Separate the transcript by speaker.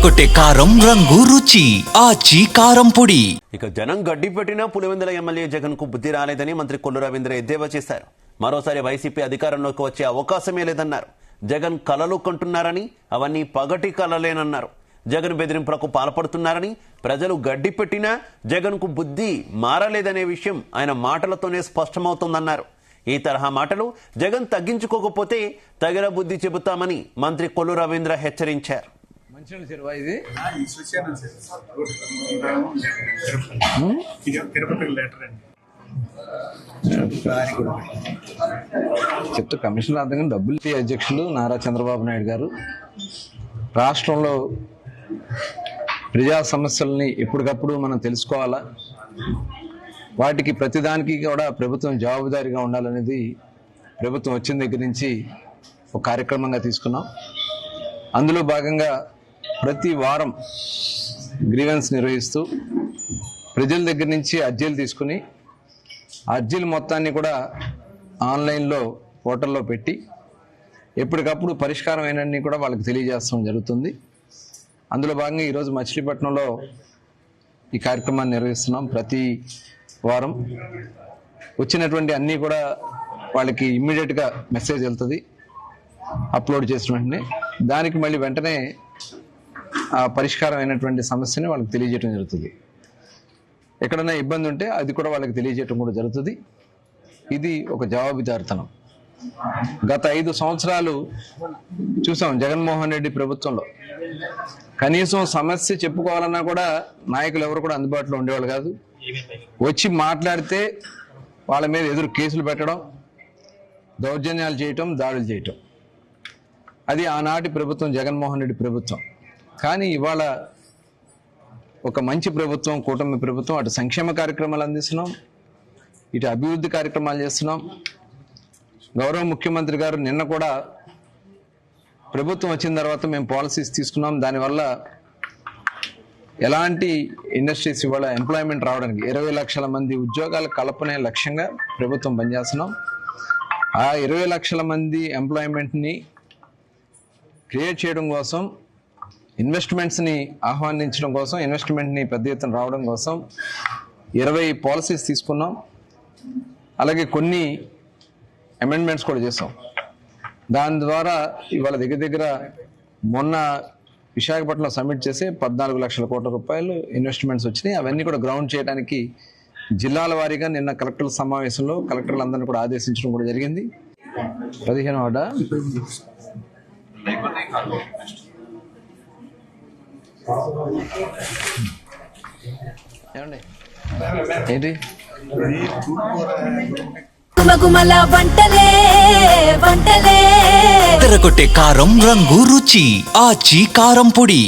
Speaker 1: ఎర్రగొట్టే కారం రంగు రుచి ఆచి కారం పొడి.
Speaker 2: ఇక జనం గడ్డి పెట్టినా పులివెందుల ఎమ్మెల్యే జగన్ కు బుద్ధి రాలేదని మంత్రి కొల్లు రవీంద్ర ఎద్దేవా చేశారు. మరోసారి వైసీపీ అధికారంలోకి వచ్చే అవకాశమే లేదన్నారు. జగన్ కలలు కంటున్నారని, అవన్నీ పగటి కలలేనన్నారు. జగన్ బెదిరింపులకు పాల్పడుతున్నారని, ప్రజలు గడ్డి పెట్టినా జగన్ కు బుద్ధి మారలేదనే విషయం ఆయన మాటలతోనే స్పష్టమవుతోందన్నారు. ఈ తరహా మాటలు జగన్ తగ్గించుకోకపోతే తగిన బుద్ధి చెబుతామని మంత్రి కొల్లు రవీంద్ర హెచ్చరించారు.
Speaker 3: చెప్తే కమిషనర్ అర్థంగా డబ్బులు అధ్యక్షులు నారా చంద్రబాబు నాయుడు గారు రాష్ట్రంలో ప్రజా సమస్యలని ఎప్పటికప్పుడు మనం తెలుసుకోవాలా, వాటికి ప్రతిదానికి కూడా ప్రభుత్వం జవాబుదారీగా ఉండాలనేది ప్రభుత్వం వచ్చిన దగ్గర నుంచి ఒక కార్యక్రమంగా తీసుకున్నాం. అందులో భాగంగా ప్రతి వారం గ్రీవెన్స్ నిర్వహిస్తూ ప్రజల దగ్గర నుంచి అర్జీలు తీసుకుని అర్జీలు మొత్తాన్ని కూడా ఆన్లైన్లో పోర్టల్లో పెట్టి ఎప్పటికప్పుడు పరిష్కారం అయినన్ని కూడా వాళ్ళకి తెలియజేస్తాం జరుగుతుంది. అందులో భాగంగా ఈరోజు మచిలీపట్నంలో ఈ కార్యక్రమాన్ని నిర్వహిస్తున్నాం. ప్రతి వారం వచ్చినటువంటి అన్నీ కూడా వాళ్ళకి ఇమ్మీడియట్గా మెసేజ్ వెళ్తుంది. అప్లోడ్ చేసిన వెంటనే దానికి మళ్ళీ వెంటనే ఆ పరిష్కారం అయినటువంటి సమస్యని వాళ్ళకి తెలియజేయడం జరుగుతుంది. ఎక్కడైనా ఇబ్బంది ఉంటే అది కూడా వాళ్ళకి తెలియజేయడం కూడా జరుగుతుంది. ఇది ఒక జవాబుదారితనం. గత 5 సంవత్సరాలు చూసాం జగన్మోహన్ రెడ్డి ప్రభుత్వంలో. కనీసం సమస్య చెప్పుకోవాలన్నా కూడా నాయకులు ఎవరు కూడా అందుబాటులో ఉండేవాళ్ళు కాదు. వచ్చి మాట్లాడితే వాళ్ళ మీద ఎదురు కేసులు పెట్టడం, దౌర్జన్యాలు చేయటం, దాడులు చేయటం. అది ఆనాటి ప్రభుత్వం, జగన్మోహన్ రెడ్డి ప్రభుత్వం. కానీ ఇవాళ ఒక మంచి ప్రభుత్వం, కూటమి ప్రభుత్వం. అటు సంక్షేమ కార్యక్రమాలు అందిస్తున్నాం, ఇటు అభివృద్ధి కార్యక్రమాలు చేస్తున్నాం. గౌరవ ముఖ్యమంత్రి గారు నిన్న కూడా ప్రభుత్వం వచ్చిన తర్వాత మేము పాలసీస్ తీసుకున్నాం. దానివల్ల ఎలాంటి ఇండస్ట్రీస్ ఇవాళ ఎంప్లాయ్మెంట్ రావడానికి 20 లక్షల మంది ఉద్యోగాల కల్పనే లక్ష్యంగా ప్రభుత్వం పనిచేస్తున్నాం. ఆ 20 లక్షల మంది ఎంప్లాయ్మెంట్ని క్రియేట్ చేయడం కోసం, ఇన్వెస్ట్మెంట్స్ని ఆహ్వానించడం కోసం, ఇన్వెస్ట్మెంట్ని పెద్ద ఎత్తున రావడం కోసం 20 పాలసీస్ తీసుకున్నాం. అలాగే కొన్ని అమెండ్మెంట్స్ కూడా చేసాం. దాని ద్వారా ఇవాళ దగ్గర మొన్న విశాఖపట్నంలో సబ్మిట్ చేసి 14 లక్షల కోట్ల రూపాయలు ఇన్వెస్ట్మెంట్స్ వచ్చినాయి. అవన్నీ కూడా గ్రౌండ్ చేయడానికి జిల్లాల వారీగా నిన్న కలెక్టర్ల సమావేశంలో కలెక్టర్లందరినీ కూడా ఆదేశించడం కూడా జరిగింది. 15వ వార్డా ఏంటి
Speaker 1: ఎర్రగొట్టే కారం రంగు రుచి ఆచి కారం పొడి.